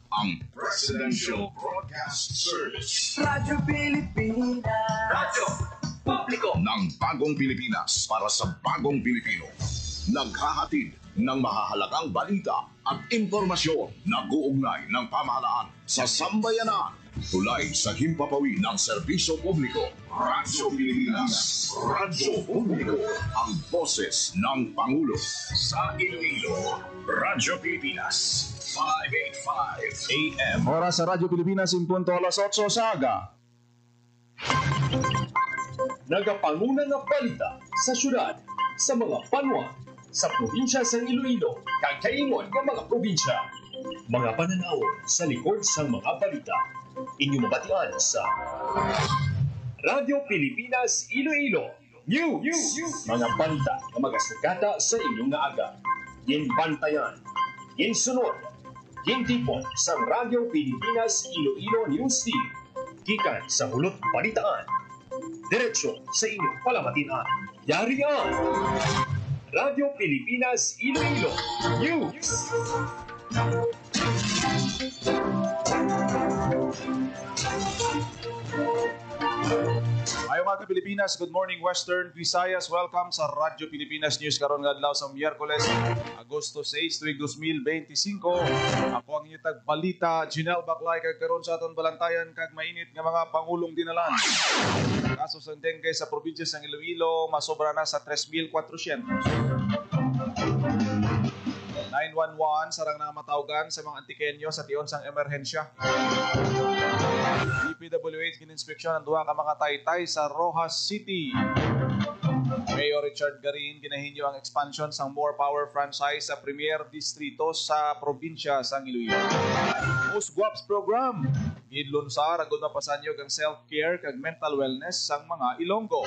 ang Presidential Broadcast Service. Radyo Pilipinas. Radyo Publiko ng Bagong Pilipinas para sa Bagong Pilipino. Naghahatid ng mahahalagang balita at impormasyon na guugnay ng pamahalaan sa sambayanan. Tulay sa himpapawid ng serbisyo publiko. Radyo Pilipinas. Radyo Publiko. Ang boses ng Pangulo. Sa Iloilo, Radyo Pilipinas. 585 AM. Oras sa Radyo Pilipinas, 8:08 sa aga. Nagapanguna nga balita sa syudad, sa mga banwa, sa probinsya sa Iloilo, kag kaingon ng mga probinsya. Mga pananaon sa likod sa mga balita. Inyong mabatian sa Radyo Pilipinas Iloilo News. Mga balita na magasugata sa inyong nga aga. Ginbantayan, ginsunod, gintipon sa Radyo Pilipinas Iloilo News Team. Gikan sa hulot balitaan. Diretso sa inyong palamatian. Yarian! Radyo Pilipinas Iloilo News. Ayaw mga Pilipinas, good morning Western Visayas. Welcome sa Radyo Pilipinas News karon nga adlaw sa Miyerkules, Agosto 6, tuig 2025. Ako ang inyong tagbalita, Jinel Baclay, kag karon sa aton balantayan kag mainit nga mga pangulong dinalan. Kaso sa dengue sa probinsya sa Iloilo, masobra na sa 3,400. 911 sarang na matawgan sa mga antikenyo sa tion sang emerhensya. DPWH gininspeksyon ang duha ka mga taytay sa Rojas City. Mayor Richard Garin ginahinyo ang expansion sang More Power franchise sa Premier Distrito sa probinsya sang Iloilo. Most Guaps Program gidlunsar agud mapasanyog ang self-care kag mental wellness sang mga Ilonggo.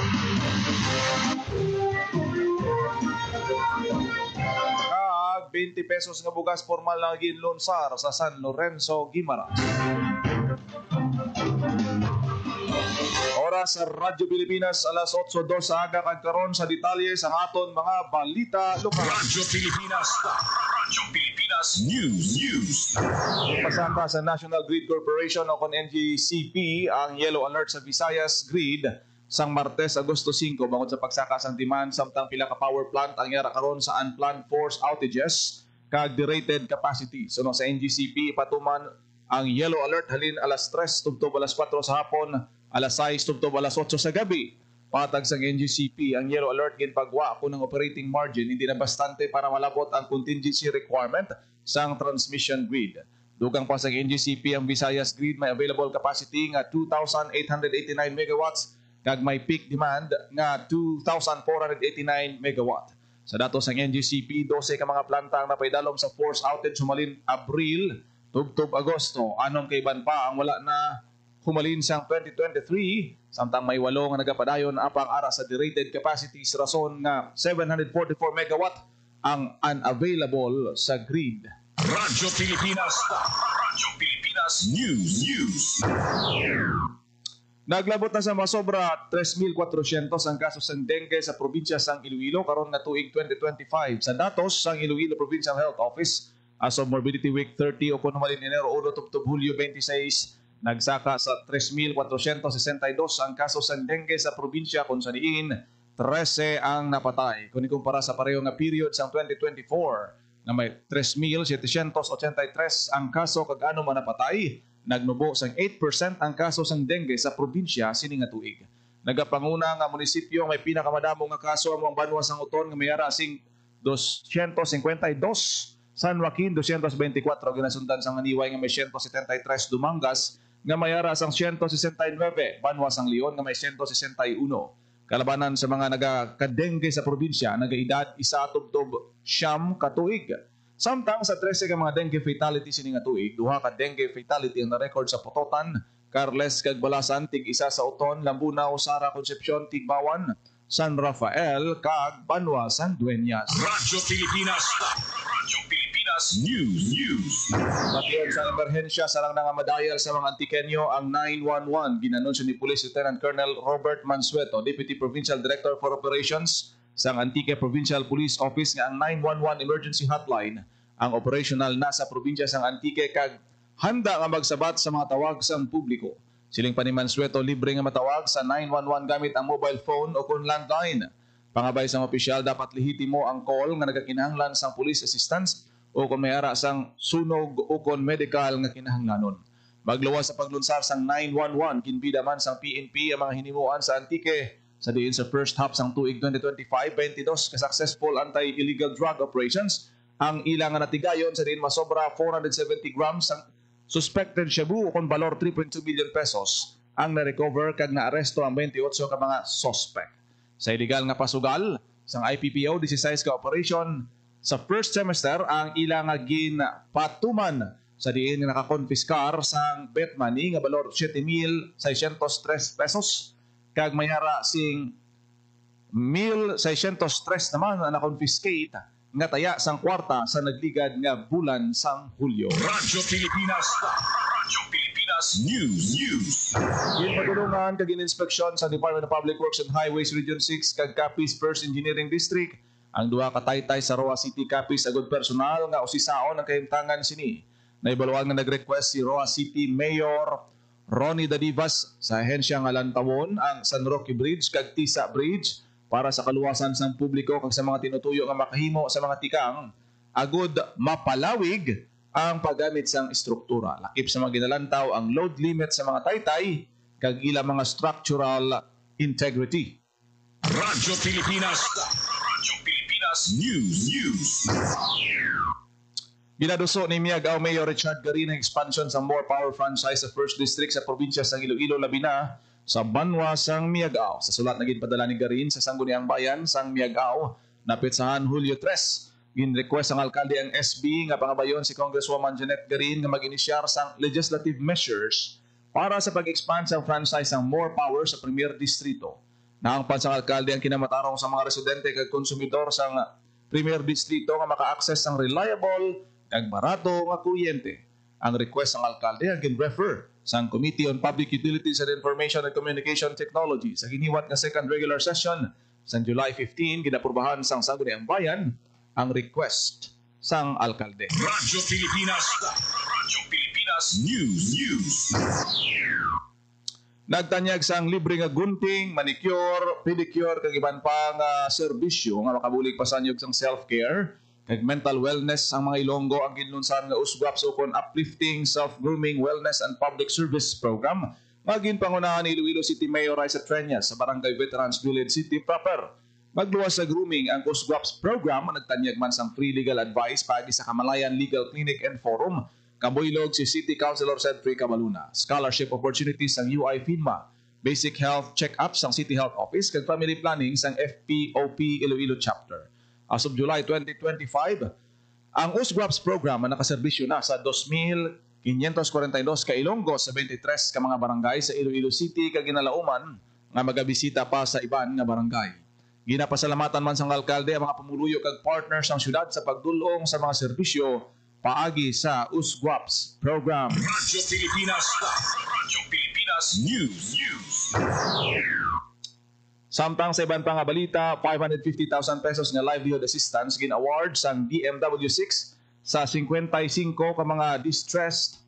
20 pesos nga bugas formal na ginlunsar sa San Lorenzo, Guimaras. Oras sa Radyo Pilipinas, alas 8:02 sa aga kag karon sa detalye sa aton mga balita lokal. Radyo Pilipinas. Radyo Pilipinas News. Pasaka sa National Grid Corporation o kon NGCP ang yellow alert sa Visayas Grid sang Martes, Agosto 5 bangod sa pagsaka sang demand samtang pila ka power plant ang yara karon sa unplanned force outages kag derated capacity. Suno sa NGCP patuman ang yellow alert halin alas 3 tubtob alas 4 sa hapon, alas 6 tubtob alas 8 sa gabi. Patag sang NGCP ang yellow alert ginpagwa ko ng operating margin hindi na bastante para malabot ang contingency requirement sang transmission grid. Dugang pa sang NGCP ang Visayas Grid may available capacity nga 2,889 megawatts kag may peak demand nga 2,489 megawatt. Sa datos ng NGCP, 12 ka mga planta ang napaidalom sa force outage humalin Abril, tubtob Agosto. Anong kaiban pa ang wala na humalin sang 2023, samtang may 8 nga nagapadayon apang ara sa derated capacity sa rason nga 744 megawatt ang unavailable sa grid. Radyo Pilipinas. Radyo Pilipinas News. Naglabot na sa masobra 3,400 ang kasos ng dengue sa probinsya sang Iloilo karon nga tuig 2025. Sa datos sang Iloilo Provincial Health Office as of Morbidity Week 30 o kunumalin Enero 1 tubtob Hulyo 26, nagsaka sa 3,462 ang kasos ng dengue sa probinsya kung sa diin 13 ang napatay. Kung ikumpara sa pareho nga period sang 2024 na may 3,783 ang kaso kag ano man napatay, nagnubo sang 8% ang kaso sang dengue sa probinsya sini nga tuig. Nagapanguna nga munisipyo may pinakamadamo nga kaso among banwa sang Uton nga mayara sing 252, San Joaquin 224 ginasundan sang Aniway nga may 173, Dumangas nga mayara sang 169, banwa sang Leon nga may 161. Kalabanan sa mga nagaka-dengue sa probinsya nagaedad 1.9 katuig. Samtang sa 13 ka mga dengue fatality sini nga tuig, 2 ka dengue fatality ang na-record sa Pototan, Carles kag Balasan tig isa sa Uton, Lambunao, Sara, Concepcion, Tigbawan, San Rafael kag Banwa, San Dueñas. Radyo Pilipinas. Radyo Pilipinas News. Matiyog sa emerhensya sarang nga madayal sa mga antikenyo ang 911 ginanunsyo ni Police Lieutenant Colonel Robert Mansueto, Deputy Provincial Director for Operations sa Antique Provincial Police Office nga ang 911 emergency hotline ang operational na sa probinsya sang Antique kag handa nga magsabat sa mga tawag sang publiko. Siling Panimansweto libre nga matawag sa 911 gamit ang mobile phone o kung landline. Pangabay sang opisyal dapat lihitimo ang call nga nagakinahanglan sang police assistance o kung may ara sang sunog o kung medical nga kinahanglanon. Magluwas sa paglunsar sang 911 kinbida man sang PNP ang mga hinimuan sa antike sa diin sa first half sang tuig 2025, 22 ka successful anti-illegal drug operations ang ilang nga natigayon sa diin masobra 470 grams sang suspected shabu kung balor 3.2 billion pesos ang na-recover kag na-aresto ang 28 ka mga suspect. Sa illegal nga pasugal, sang IPPO 16 ka operation, sa first semester ang ilang nga ginpatuman sa diin nga nakakonfiskar sang bet money nga balor 7,603 pesos kag mayara sing 1,603 naman na confiscate nga taya sang kwarta sa nagligad nga bulan sang Hulyo. Radyo Pilipinas News. Ginpagulungan kag inspeksyon sa Department of Public Works and Highways Region 6 kag Capiz First Engineering District ang duha ka taytay sa Roa City Capiz agud personal nga usisaon ang kahimtangan sini. Naibaluan nga nag-request si Roa City Mayor Ronnie Dadivas sa ahensya nga lantawon ang San Roque Bridge kag Tisa Bridge para sa kaluwasan sang publiko kag sa mga tinutuyo nga makahimo sa mga tikang agud mapalawig ang paggamit sang estruktura. Lakip sa mga ginalantaw ang load limit sa mga taytay kag ilang mga structural integrity. Radyo Pilipinas News. Ginaduso ni Miagao Mayor Richard Garin ang expansion sa More Power franchise sa First District sa probinsya sang Iloilo, labi na sa Banwa sang Miagao. Sa sulat na ginpadala ni Garin sa Sangguniang Bayan sang Miagao na petsahan Hulyo 3. Gin-request ang alkalde ang SB nga pangabayon si Congresswoman Jeanette Garin nga mag-inisyar sang legislative measures para sa pag-expand sa franchise ng More Power sa Premier Distrito. Naangpan sang alkalde ang kinamatarong sa mga residente kag konsumidor sang Premier Distrito nga maka-access sang reliable kag barato nga kuryente. Ang request ng alkalde ang gin-refer sang Committee on Public Utilities and Information and Communication Technology sa giniwat nga second regular session sang July 15 ginaprubahan sang Sangguniang Bayan ang request sang alkalde. Radyo Pilipinas News. Nagtanyag sang libre nga gunting, manicure, pedicure kag iban pa nga serbisyo nga makabulig pasanyog sang self-care kag mental wellness ang mga Ilonggo ang ginlunsan nga usgap sa kon uplifting self-grooming wellness and public service program maging pangunahan ni Iloilo City Mayor Raisa Treñas sa Barangay Veterans Village City proper. Magluwas sa grooming ang USGWAP's program nagtanyag man sang free legal advice pagi sa Kamalayan Legal Clinic and Forum kabuylog si City Councilor Cedric Cabaluna, scholarship opportunities sang UI FINMA, basic health check-up sang City Health Office kag family planning sang FPOP Iloilo Chapter. As of July 2025, ang USGWAP's program ang nakaserbisyo na sa 2,542 ka Ilonggo sa 23 ka mga barangay sa Iloilo City kag ginalauman nga magabisita pa sa iban nga barangay. Ginapasalamatan man sang alkalde ang mga pamuluyo kag partners sang syudad sa pagdulong sa mga serbisyo paagi sa USGWAP's program. Radyo Pilipinas News. Samtang sa iban pa nga balita, 550,000 pesos nga livelihood assistance gin-award sang DMW 6 sa 55 ka mga distressed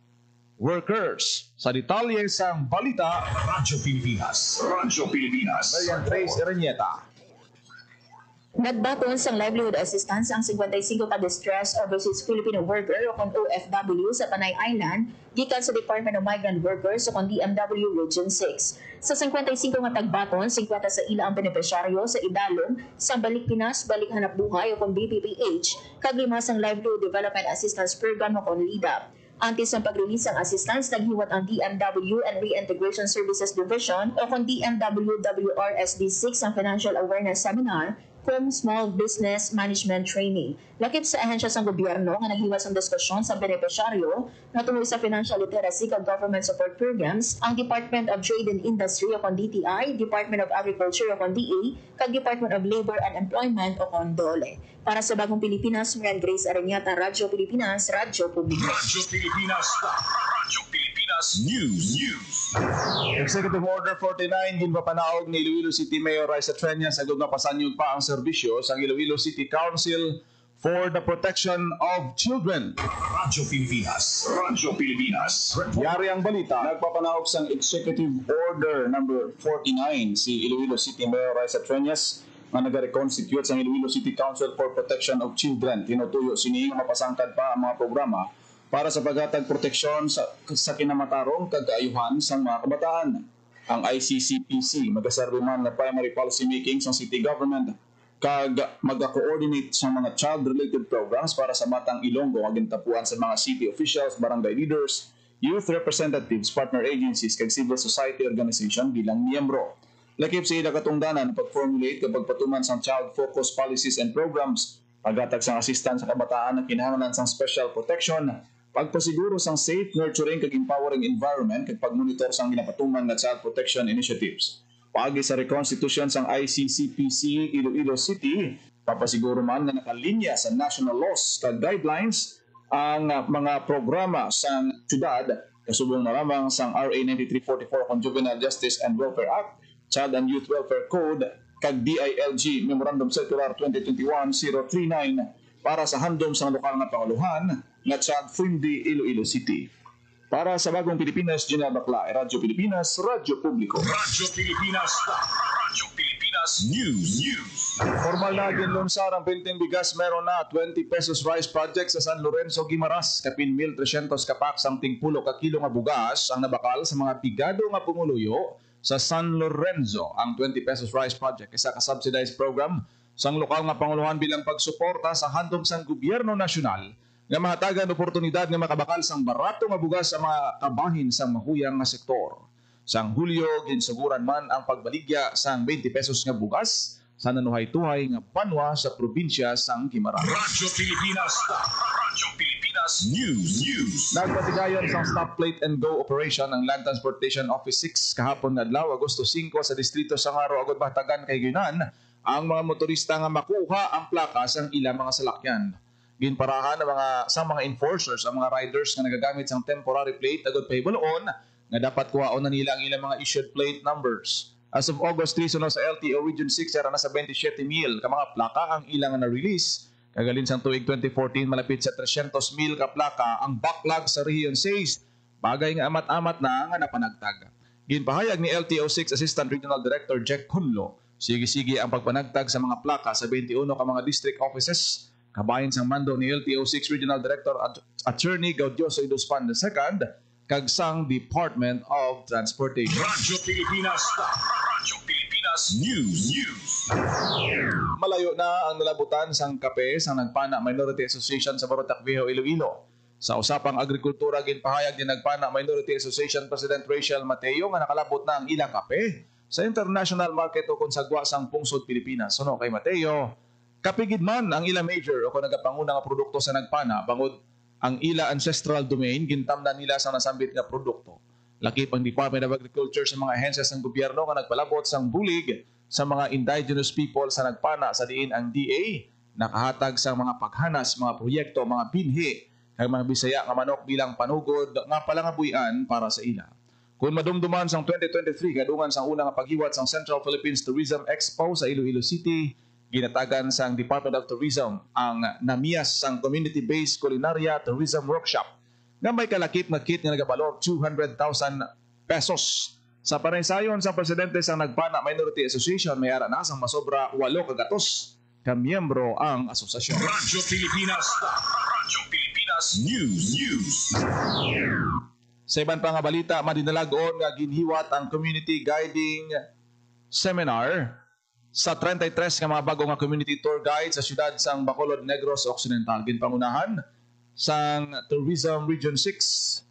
workers. Sa detalye sang balita, Radyo Pilipinas. Marian Trace Erenieta. Nagbaton sang livelihood assistance ang 55 ka distressed overseas Filipino worker o kung OFW sa Panay Island gikan sa Department of Migrant Workers o kung DMW Region 6. Sa 55 nga tagbaton, 50 sa ila ang benepisyaryo sa idalom sa Balik Pinas, Balik Hanap Buhay o kung BPPH kag 5 sang livelihood development assistance program o kung LIDA. Antes ng pag-release ng assistance, naghiwat ang DMW and Reintegration Services Division o kung DMW WRSD 6 ang Financial Awareness Seminar kung Small Business Management Training. Lakip sa ahensya sa gobyerno nga naghiwas ang diskusyon sa benepisyaryo na tungkol sa financial literacy kag government support programs, ang Department of Trade and Industry o kung DTI, Department of Agriculture o kung DA, kag Department of Labor and Employment o kung DOLE. Para sa Bagong Pilipinas, Marian Grace Areniata, Radyo Pilipinas, Radyo Publiko. Radyo Pilipinas News. Executive Order 49 ginpapanaog ni Iloilo City Mayor Raisa Treñas agud nga pasanyog pa ang serbisyo sa Iloilo City Council for the protection of children. Radyo Pilipinas. Radyo Pilipinas. Yari ang balita. Nagpapanahog sang Executive Order number 49 si Iloilo City Mayor Raisa Treñas nga nag-reconstitute sa Iloilo City Council for Protection of Children. Tinutuyo sini nga mapasangkad pa ang mga programa para sa paghatag proteksyon sa kinamatarong kagaayuhan sa mga kabataan. Ang ICCPC magaserve man na primary policy making sa city government kag mag-coordinate sa mga child-related programs para sa Matang Ilonggo nga gintapuan sa mga city officials, barangay leaders, youth representatives, partner agencies kag civil society organization bilang miyembro. Lakip sa ila katungdanan pag-formulate kapag patuman sa child-focused policies and programs, paghatag sa assistance sa kabataan na kinahanglan sa special protection, pagpasiguro sang safe, nurturing kag empowering environment kag pagmonitor sang ginapatuman nga child protection initiatives. Paagi sa reconstitution sang ICCPC Iloilo City, papasiguro man na nakalinya sa national laws kag guidelines ang mga programa sa syudad kasubong na lamang sang RA 9344 kung Juvenile Justice and Welfare Act, Child and Youth Welfare Code kag DILG Memorandum Circular 2021-039 para sa handom sa lokal na panguluhan nga child-friendly Iloilo City. Para sa Bagong Pilipinas, Gina Bakla, Radyo Pilipinas, Radyo Publiko. Radyo Pilipinas. Radyo Pilipinas News. Formal na ginlunsar ang Pilting Bigas, meron na 20 pesos rice project sa San Lorenzo, Guimaras. Kapin 1,300 kapak sang tingpulo ka kilo nga bugas ang nabakal sa mga pigado nga pumuluyo sa San Lorenzo. Ang 20 pesos rice project isa ka subsidized program sang lokal nga panguluhan bilang pagsuporta sa handom sang gobyerno nasyonal nga mahatagan oportunidad nga makabakal sang barato nga bugas sa mga kabahin sang mahuyang nga sektor. Sang Hulyo, ginsuguran man ang pagbaligya sang 20 pesos nga bugas sa nanuhay-tuhay nga banwa sa probinsya sang Guimaras. Radyo Pilipinas. Radyo Pilipinas News. Nagpatigayon sang stoplight and go operation ng Land Transportation Office 6 kahapon nga adlaw Agosto 5 sa distrito sa Ngaro agud bahatagan kay Guyunan ang mga motorista nga makuha ang plaka sang ilang mga salakyan. Ginparahan ng mga enforcers ang mga riders nga nagagamit sang temporary plate agud pahibaluon nga dapat kuhaon na nila ang ilang mga issued plate numbers. As of August 3 suno sa LTO Region 6 era na sa 27,000 ka mga plaka ang ilang na release. Kagalin sang tuig 2014 malapit sa 300,000 ka plaka ang backlog sa Region 6. Bagay nga amat-amat na nga napanagtag. Ginpahayag ni LTO 6 Assistant Regional Director Jack Kunlo, sige-sige ang pagpanagtag sa mga plaka sa 21 ka mga district offices. Kabahin sang mando ni LTO 6 Regional Director Attorney Gaudioso Idospan II kag sang Department of Transportation. Radyo Pilipinas. Radyo Pilipinas News. Malayo na ang nalabutan sang kape sang Nagpana Minority Association sa Barotac Viejo, Iloilo. Sa usapang agrikultura ginpahayag din Nagpana Minority Association President Rachel Mateo nga nakalabot na ang ilang kape sa international market o konsagwa sang pungsod Pilipinas. Suno kay Mateo, kapigid man ang ila major o kung nagapanguna nga produkto sa Nagpana, bangod ang ila ancestral domain, gintamnan nila sa nasambit nga produkto. Lakip ang Department of Agriculture sa mga ahensyas ng gobyerno nga nagpalabot sang bulig sa mga indigenous people sa Nagpana sa diin ang DA, nakahatag sa mga paghanas, mga proyekto, mga binhi, kag mga Bisaya nga manok bilang panugod nga palangabuyan para sa ila. Kung madumduman sang 2023, kadungan sang una nga paghiwat sang Central Philippines Tourism Expo sa Iloilo City, ginatagan sang Department of Tourism ang namiyas sang Community-Based Culinaria Tourism Workshop nga may kalakip nga kit nga nagabalor 200,000 pesos. Sa panaysayon sa presidente sang Nagpana Minority Association, may ara na sang masobra 8 kagatos ka miyembro ang asosasyon. Radyo Pilipinas. Radyo Pilipinas News. Sa ibang pang balita, madinalagon nga ginhiwat ang Community Guiding Seminar sa 33 nga mga bago nga community tour guide sa siyudad sang Bacolod Negros Occidental. Ginpangunahan sang Tourism Region 6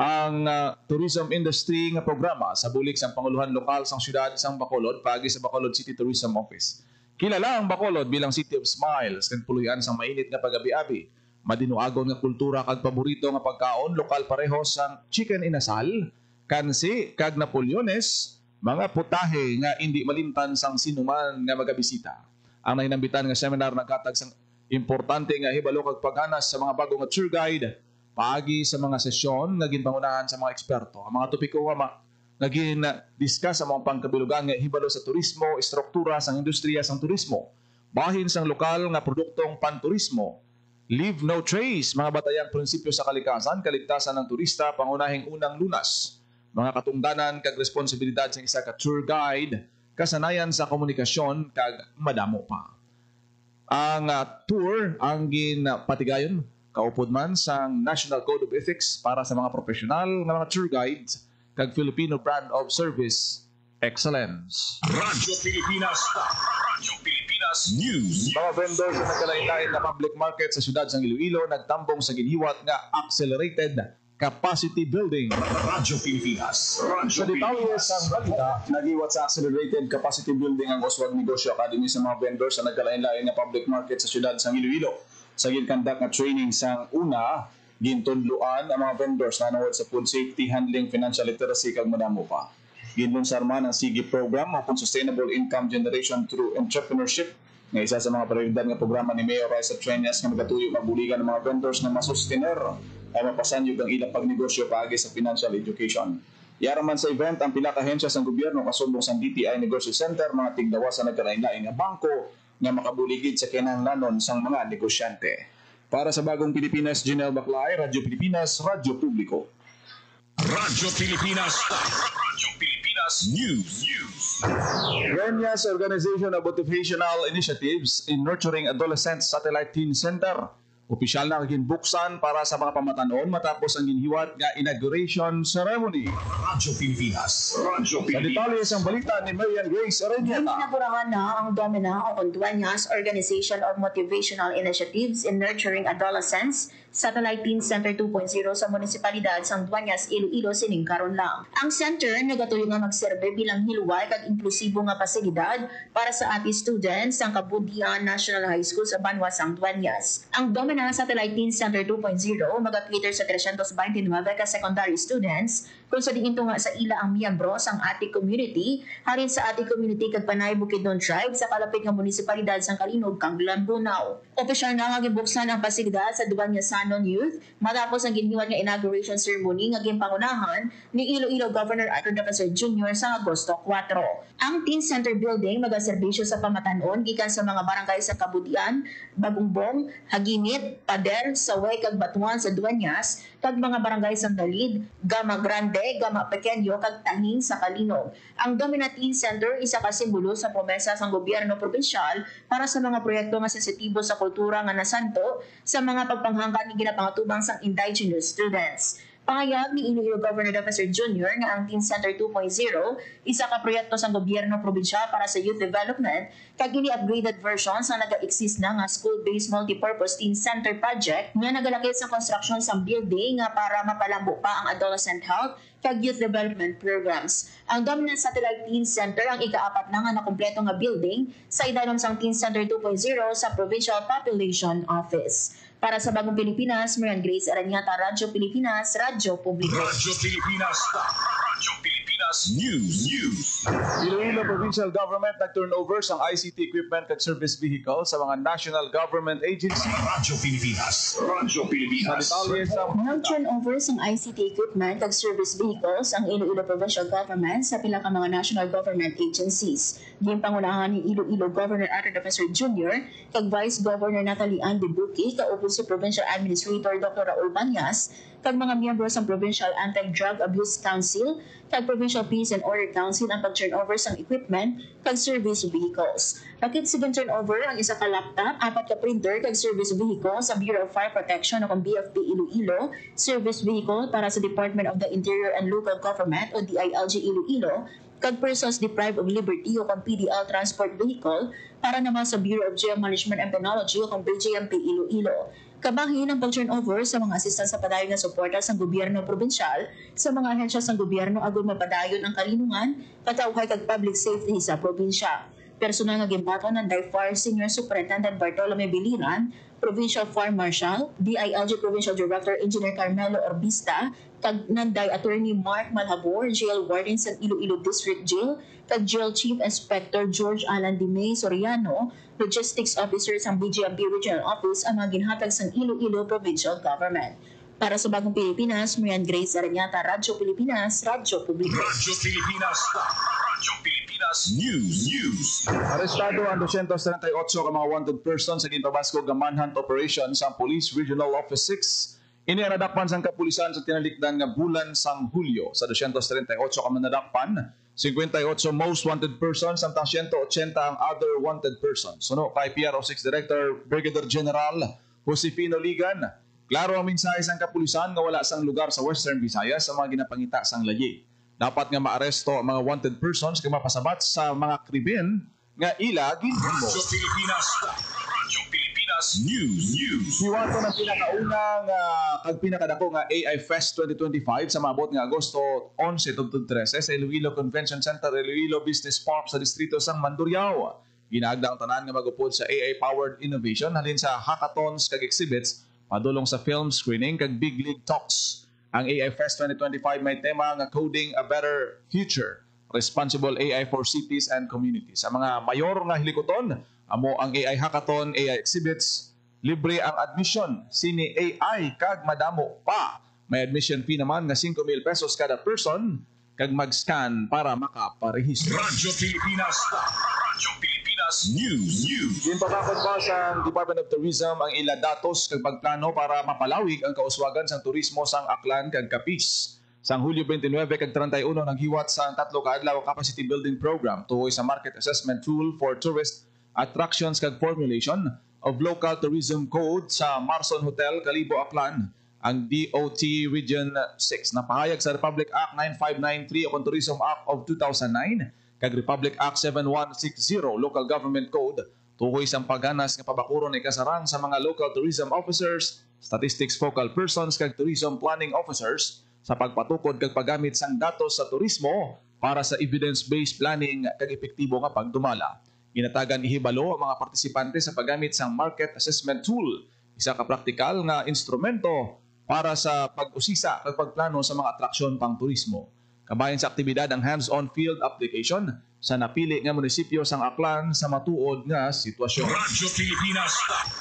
ang tourism industry nga programa sa bulik sang panguluhan lokal sang siyudad sang Bacolod paagi sa Bacolod City Tourism Office. Kilala ang Bacolod bilang City of Smiles kag puluyan sang mainit nga pagabi-abi. Madinuagon nga kultura kag paborito nga pagkaon lokal pareho sang chicken inasal, kansi kag Napoleones, mga putahe nga hindi malimtan sang sinuman nga magabisita. Ang nahinambitan nga seminar naghatag sang importante nga hibalo kag paghanas sa mga bago nga tour guide paagi sa mga sesyon nga ginpangunahan sa mga eksperto. Ang mga topiko nga naging discuss sa mga pangkabilugan nga hibalo sa turismo, istruktura sang industriya sang turismo, bahin sang lokal nga produktong panturismo. Leave no trace, mga batayang prinsipyo sa kalikasan, kaligtasan ng turista, pangunahing unang lunas. Mga katungdanan kag responsibilidad sa isa ka tour guide, kasanayan sa komunikasyon kag madamo pa. Ang tour ang ginpatigayon kaupod man sa National Code of Ethics para sa mga profesional nga mga tour guides kag Filipino Brand of Service Excellence. Radyo Pilipinas. Radyo Pilipinas News. Mga vendors sa nagkalain-lain na public market sa siyudad ng Iloilo nagtambong sa ginhiwat nga accelerated capacity building. Radyo Pilipinas. Sa detalye sa balita, nagiwat sa accelerated capacity building ang Oswald Negosyo Academy sa mga vendors sa nagkalain-lain na public market sa siyudad ng Iloilo. Sa ginkandak nga training sang una, gintudluan ang mga vendors na nangod sa food safety, handling, financial literacy kag madamo pa. Ginlunsar man ang SIGI program o Sustainable Income Generation through Entrepreneurship nga isa sa mga prioridad nga programa ni Mayor Raisa Treñas nga nagatuyo magbuligan ng mga vendors na masustener ay mapasanyog ang ilang pagnegosyo paagi sa financial education. Yaraman sa event ang pila ka ahensya sa gobyerno kasubong sa DTI Negosyo Center, mga tigdawa sa nagkalain-lain nga bangko nga makabuligid sa kinahanglanon sang mga negosyante. Para sa Bagong Pilipinas, Janelle Baclay, Radyo Pilipinas, Radyo Publiko. Radyo Pilipinas. Radyo Pilipinas News. Renyas Organization of Motivational Initiatives in Nurturing Adolescents Satellite Teen Center. Opisyal na ginbuksan para sa mga pamatanon matapos ang ginhiwat nga inauguration ceremony. Radyo Pilipinas. Radyo Sa detalye sa balita ni Marian Grace Arenieta. Inaburahan na ang Domina o Dueñas Organization of Motivational Initiatives in Nurturing Adolescents Satellite Teen Center 2.0 sa munisipalidad sang Dueñas, Iloilo sining karon lang. Ang center nagatuloy nga magserbe bilang hilway kag inklusibo nga pasilidad para sa ating students sang Kabudian National High School sa Banwa sang Dueñas. Ang Domina Satellite Teen Center 2.0 mag-cater sa 329 ka secondary students kung sa diinto nga sa ila ang miyembro sang ating community halin sa ating community kag Panay Bukidnon Tribe sa kalapit nga munisipalidad sang Kalinog kang Lambunaw. Opisyal na nga gibuksan ang pasilidad sa Dueñas Youth matapos ang ginhiwat nga inauguration ceremony nga ginpangunahan ni Iloilo Governor Arthur Defensor Jr. sa Agosto 4. Ang Teen Center Building magaserbisyo sa pamatanon gikan sa mga barangay sa Kabudian, Bagungbong, Haginit, Pader, Saway kag Batuan sa Dueñas kag mga barangay sa Dalid, Gama Grande, Gama Pequeño kag Tahing sa Kalinog. Ang Domina Teen Center isa ka simbolo sa promesa sang gobyerno probinsyal para sa mga proyekto nga sensitibo sa kultura nga nasanto sa mga pagpanghanggan ni ginapangatubang sang indigenous students. Pangayag ni Iloilo Governor Defensor Jr. nga ang Teen Center 2.0 isa ka proyekto sa gobyerno probinsyal para sa youth development kag ini-upgraded version sa naga-exist na nga school-based multipurpose teen center project nga nagalakit sa construction sa building nga para mapalambo pa ang adolescent health kag youth development programs. Ang Dominant Satellite Teen Center ang ika-4 na nga nakumpleto nga building sa idanon sang Teen Center 2.0 sa Provincial Population Office. Para sa Bagong Pilipinas, Marian Grace Araniata, Radyo Pilipinas, Radyo Publiko. Radyo Pilipinas. Radyo Pilipinas News. Iloilo Provincial Government nag-turnover sang ICT equipment kag service vehicle sa mga national government agency. Radyo Pilipinas. Radyo Sa Pilipinas. detalye sa Nag-turnover sang ICT equipment kag service vehicles ang Iloilo Provincial Government sa pila ka mga national government agencies. Ginpangunahan ni Iloilo Governor Arthur Defensor Jr. kag Vice Governor Natalie Ann Dibuki kaupo si Provincial Administrator Dr. Raul Banyas kag mga miyembro sa Provincial Anti-Drug Abuse Council kag Provincial Peace and Order Council ang pag-turnover sang equipment kag service vehicles. Rakit sa turnover ang isa ka laptop, 4 ka printer kag service vehicle sa Bureau of Fire Protection o BFP Iloilo, service vehicle para sa Department of the Interior and Local Government o DILG Iloilo, kag persons deprived of liberty o PDL transport vehicle para naman sa Bureau of Geomanagement and Penology o BGMP Iloilo. Kabahin ang pag-turnover sa mga asistan sa padayon na suporta sa gobyerno probinsyal sa mga ahensya sa gobyerno agon mapadayon ang kalinungan, katawhay kag public safety sa probinsya. Personal nga gimbaton ng DIFAR Senior Superintendent Bartolome Biliran, Provincial Fire Marshal, DILG Provincial Director Engineer Carmelo Orbista, kag Nanday Attorney Mark Malhabor, Jail Warden sa Iloilo District Jail, kag Jail Chief Inspector George Alan Dimay Soriano, Logistics Officer sa BGMP Regional Office ang mga ginhatag sa Iloilo Provincial Government. Para sa Bagong Pilipinas, Marian Grace Araniata, Radyo Pilipinas, Radyo Publiko. Radyo Pilipinas. Radyo Pilipinas News. Arestado ang 238 ka mga wanted persons sa ginpabasco nga manhunt operation sa Police Regional Office 6. Ini ang nadakpan sang kapulisan sa tinalikdan nga bulan sang Hulyo sa 238 ka manadakpan, 58 most wanted persons samtang 180 ang other wanted persons. Suno kay PRO6 Director Brigadier General Josefino Ligan, klaro ang mensahe sang kapulisan nga wala sang lugar sa Western Visayas sa mga ginapangita sang layi. Dapat nga maaresto ang mga wanted persons kay mapasabat sa mga krimen nga ila ginhimo. Radyo Pilipinas. Radyo Pilipinas News. Siwato ng pinakaunang kag pinakadako nga AI Fest 2025 sa maabot nga Agosto 11 tungod 13 sa Iloilo Convention Center, Iloilo Business Park sa distrito sang Mandurriao. Ginaagda ang tanan nga magupod sa AI-powered innovation halin sa hackathons kag exhibits padulong sa film screening kag big league talks. Ang AI Fest 2025 may tema nga Coding a Better Future, Responsible AI for Cities and Communities. Sa mga mayor nga hilikoton, amo ang AI Hackathon, AI Exhibits, libre ang admission, sini AI kag madamo pa. May admission fee naman nga 5,000 pesos kada person kag mag-scan para makaparehistro. Radyo Pilipinas. Radyo Pilipinas News. Ginpakakot pa sa Department of Tourism ang ila datos kag pagplano para mapalawig ang kauswagan sang turismo sang Aklan kag Capiz. Sang Hulyo 29 kag 31 naghiwat sa 3 ka adlaw capacity building program tuoy sa market assessment tool for tourist attractions kag formulation of local tourism code sa Marson Hotel, Kalibo, Aklan. Ang DOT Region 6 napahayag sa Republic Act 9593 o Tourism Act of 2009 kag Republic Act 7160 Local Government Code tuhoy sa pagganas nga pabakuron ni kasarang sa mga local tourism officers, statistics focal persons kag tourism planning officers sa pagpatukod kag paggamit sang datos sa turismo para sa evidence-based planning kag epektibo nga pagdumala. Ginatagan ihibalo ang mga partisipante sa paggamit sang market assessment tool, isa ka praktikal nga instrumento para sa pag-usisa kag pagplano sa mga atraksyon pang turismo. Kabayan sa aktibidad ang hands-on field application sa napili nga munisipyo sang Aklan sa matuod nga sitwasyon. Radyo Pilipinas.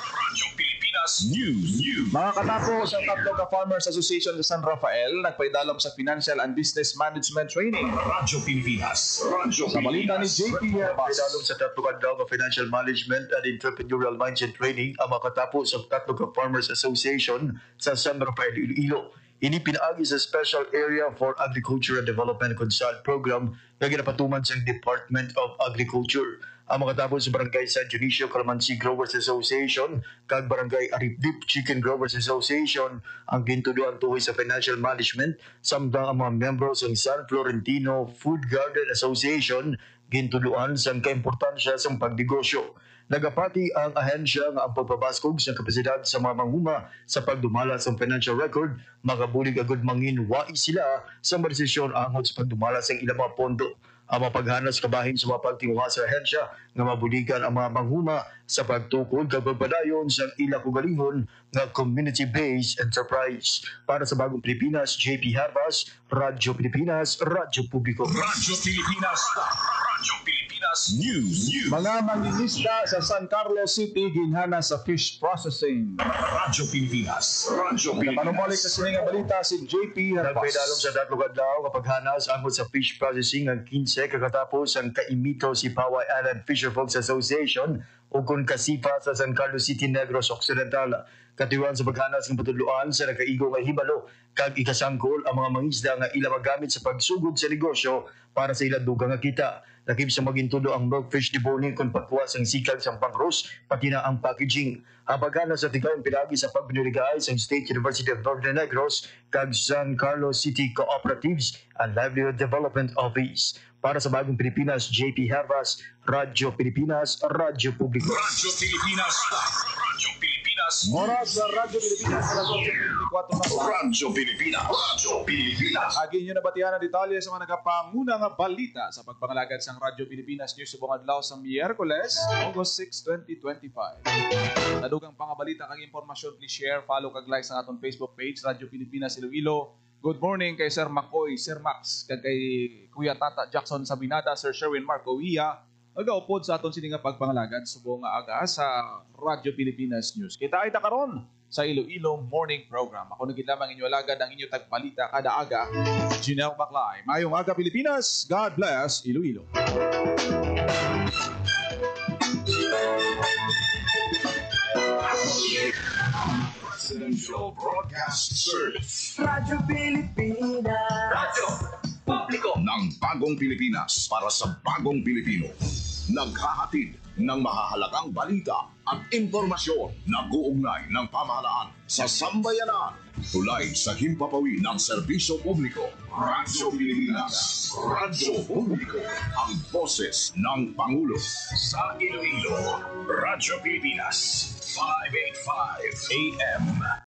Radyo Pilipinas News. Mga katapos ang 3 ka Farmers Association sa San Rafael nagpaidalom sa Financial and Business Management Training. Radyo Pilipinas. Radyo Sa balita ni JP Herbas. Pinalong sa 3 ka daw Financial Management and Entrepreneurial Mindset Training ang makatapos sa 3 ka Farmers Association sa San Rafael, Iloilo. Ini pinaagi sa Special Area for Agriculture and Development Consult Program na ginapatuman sa Department of Agriculture. Ang makatapos sa Barangay San Dionisio Calamansi Growers Association kag Barangay Aripdip Chicken Growers Association ang gintuduan tuhoy sa financial management samtang ang mga members ng San Florentino Food Garden Association gintuduan sa kaimportansya sa pagdegosyo. Nagapati ang ahensya nga ang pagpabaskog sa kapasidad sa mga manghuma sa pagdumala sa financial record, makabulig agad mangin wai sila sa madesisyon angod sa pagdumala sa ilang mga pondo. Ang mapaghanas kabahin sa mga pagtinguha sa ahensya nga mabuligan ang mga manghuma sa pagtukod kag pagpadayon sa ilang kugalingon nga community-based enterprise. Para sa Bagong Pilipinas, JP Herbas, Radyo Pilipinas, Radyo Publiko. Radyo Pilipinas. Radyo Pilipinas News. Mga mangingisda sa San Carlos City ginhana sa fish processing. Radyo Pilipinas. Radyo Panumalik sa sininga balita si JP Herbas. Nagpaidalom sa 3 ka daw kapag hanas angod sa fish processing ang 15 kakatapos ang kaimito si Paway Island Fisherfolks Association o kung kasipa sa San Carlos City, Negros Occidental. Katiwan sa paghanas ng patuluan sa nakaigo nga hibalo kag ikasangkol ang mga mangisda nga ila magamit sa pagsugod sa negosyo para sa ilang dugang nga kita. Lakip sa magintudo ang milkfish deboning kung pagkuha sang sikag sang pang-roast pati na ang packaging. Ang paghanas sa tigawang pinagi sa pagbinurigay sa State University of Northern Negros kag San Carlos City Cooperatives and Livelihood Development Office. Para sa Bagong Pilipinas, JP Herbas, Radyo Pilipinas, Radyo Publiko. Radyo Pilipinas. Radyo Pilipinas. Oras sa Radyo Pilipinas sa 24 na Radyo Pilipinas. Radyo Pilipinas. Agi nyo nabatihan ang detalye sa mga nagapanguna nga balita sa pagpangalagad sa Radyo Pilipinas News subong adlaw sa Miyerkules, August 6, 2025. Nadugang pangabalita kag impormasyon, please share, follow kag like sa atong Facebook page Radyo Pilipinas Iloilo. Good morning kay Sir Makoy, Sir Max, kag kay Kuya Tata Jackson Sabinada, Sir Sherwin Marco Ia, nagaupod sa aton sininga pagpangalagad subong nga aga sa Radyo Pilipinas News. Kita ay karon sa Iloilo Morning Program. Ako naging lamang inyo alagad ang inyo tagbalita kada aga, Janelle Baclay. Mayong aga Pilipinas, God bless Iloilo. Presidential Broadcast Service. Radyo Pilipinas. Radyo Publiko ng Bagong Pilipinas para sa Bagong Pilipino. Naghahatid ng mahahalagang balita at impormasyon na guugnay ng pamahalaan sa sambayanan. Tulay sa himpapawi ng serbisyo publiko. Radyo Pilipinas. Radyo Publiko. Ang boses ng Pangulo. Sa Iloilo. Radyo Pilipinas. 585 AM.